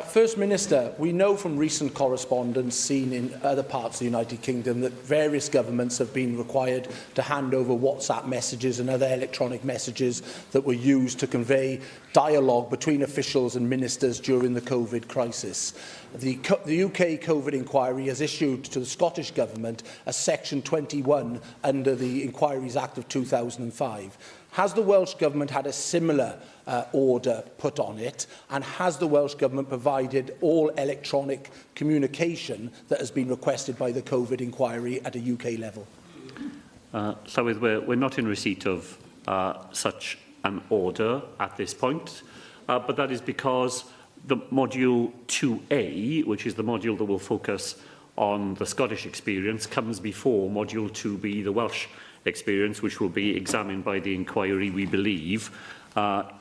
First Minister, we know from recent correspondence seen in other parts of the United Kingdom that various governments have been required to hand over WhatsApp messages and other electronic messages that were used to convey dialogue between officials and ministers during the COVID crisis. The UK COVID inquiry has issued to the Scottish Government a Section 21 under the Inquiries Act of 2005. Has the Welsh Government had a similar order put on it, and has the Welsh Government provided all electronic communication that has been requested by the COVID inquiry at a UK level? Llywydd, we're not in receipt of such an order at this point, but that is because the Module 2A, which is the module that will focus on the Scottish experience, comes before Module 2B, the Welsh experience, which will be examined by the inquiry, we believe,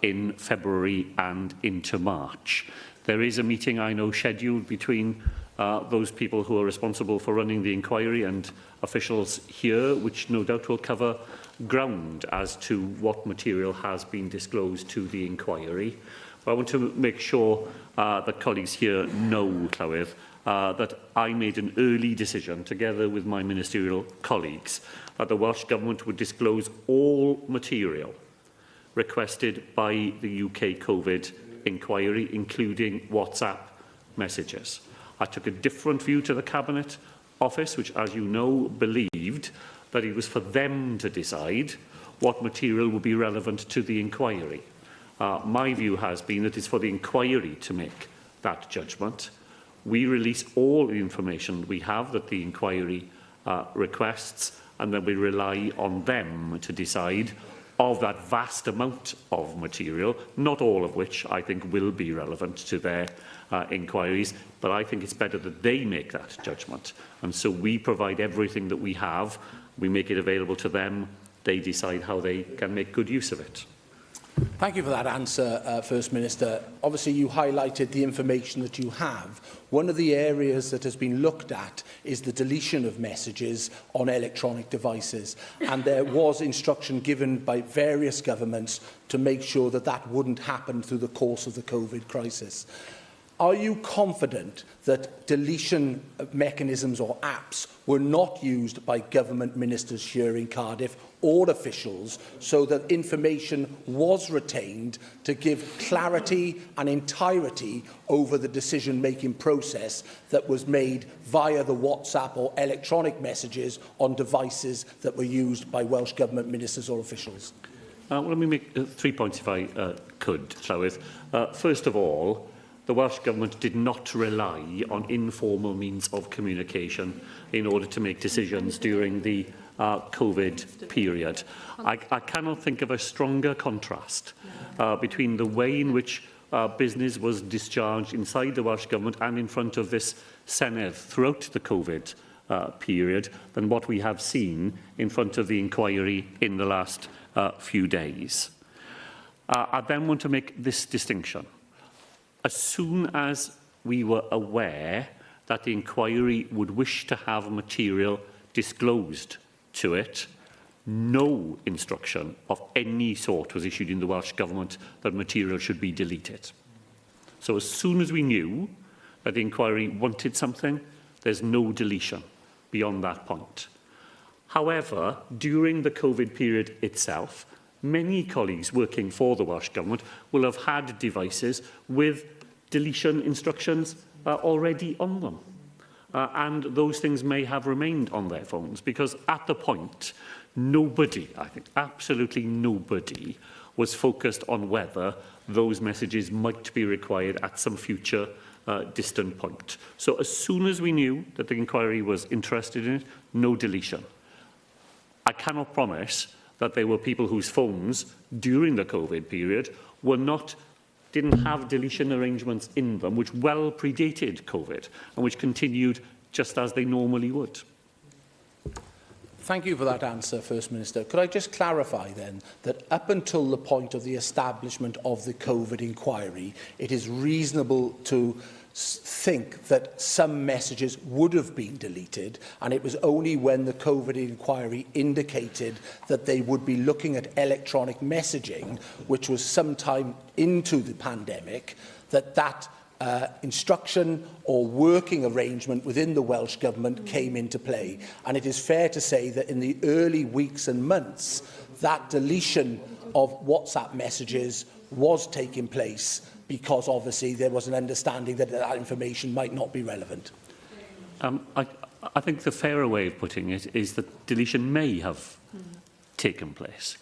in February and into March. There is a meeting, I know, scheduled between those people who are responsible for running the inquiry and officials here, which no doubt will cover ground as to what material has been disclosed to the inquiry. But I want to make sure that colleagues here know, Llywydd, that I made an early decision, together with my ministerial colleagues, that the Welsh Government would disclose all material requested by the UK COVID inquiry, including WhatsApp messages. I took a different view to the Cabinet Office, which, as you know, believed that it was for them to decide what material would be relevant to the inquiry. My view has been that it's for the inquiry to make that judgment. We release all the information we have that the inquiry requests, and then we rely on them to decide of that vast amount of material, not all of which I think will be relevant to their inquiries, but I think it's better that they make that judgment. And so we provide everything that we have, we make it available to them, they decide how they can make good use of it. Thank you for that answer, First Minister. Obviously, you highlighted the information that you have. One of the areas that has been looked at is the deletion of messages on electronic devices. And there was instruction given by various governments to make sure that that wouldn't happen through the course of the COVID crisis. Are you confident that deletion mechanisms or apps were not used by government ministers here in Cardiff or officials, so that information was retained to give clarity and entirety over the decision-making process that was made via the WhatsApp or electronic messages on devices that were used by Welsh Government ministers or officials? Well, let me make 3 points, if I could, Llywydd. First of all, the Welsh Government did not rely on informal means of communication in order to make decisions during the COVID period. I cannot think of a stronger contrast between the way in which business was discharged inside the Welsh Government and in front of this Senedd throughout the COVID period than what we have seen in front of the inquiry in the last few days. I then want to make this distinction. As soon as we were aware that the inquiry would wish to have material disclosed to it, no instruction of any sort was issued in the Welsh Government that material should be deleted. So as soon as we knew that the inquiry wanted something, there's no deletion beyond that point. However, during the COVID period itself, many colleagues working for the Welsh Government will have had devices with deletion instructions already on them. And those things may have remained on their phones, because at the point, nobody, I think, absolutely nobody, was focused on whether those messages might be required at some future distant point. So as soon as we knew that the inquiry was interested in it, no deletion. I cannot promise that there were people whose phones during the COVID period didn't have deletion arrangements in them, which well predated COVID and which continued just as they normally would. Thank you for that answer, First Minister. Could I just clarify then that up until the point of the establishment of the COVID inquiry, it is reasonable to think that some messages would have been deleted, and it was only when the COVID inquiry indicated that they would be looking at electronic messaging, which was sometime into the pandemic, that instruction or working arrangement within the Welsh Government came into play. And it is fair to say that in the early weeks and months, that deletion of WhatsApp messages was taking place because obviously there was an understanding that that information might not be relevant. I think the fairer way of putting it is that deletion may have taken place.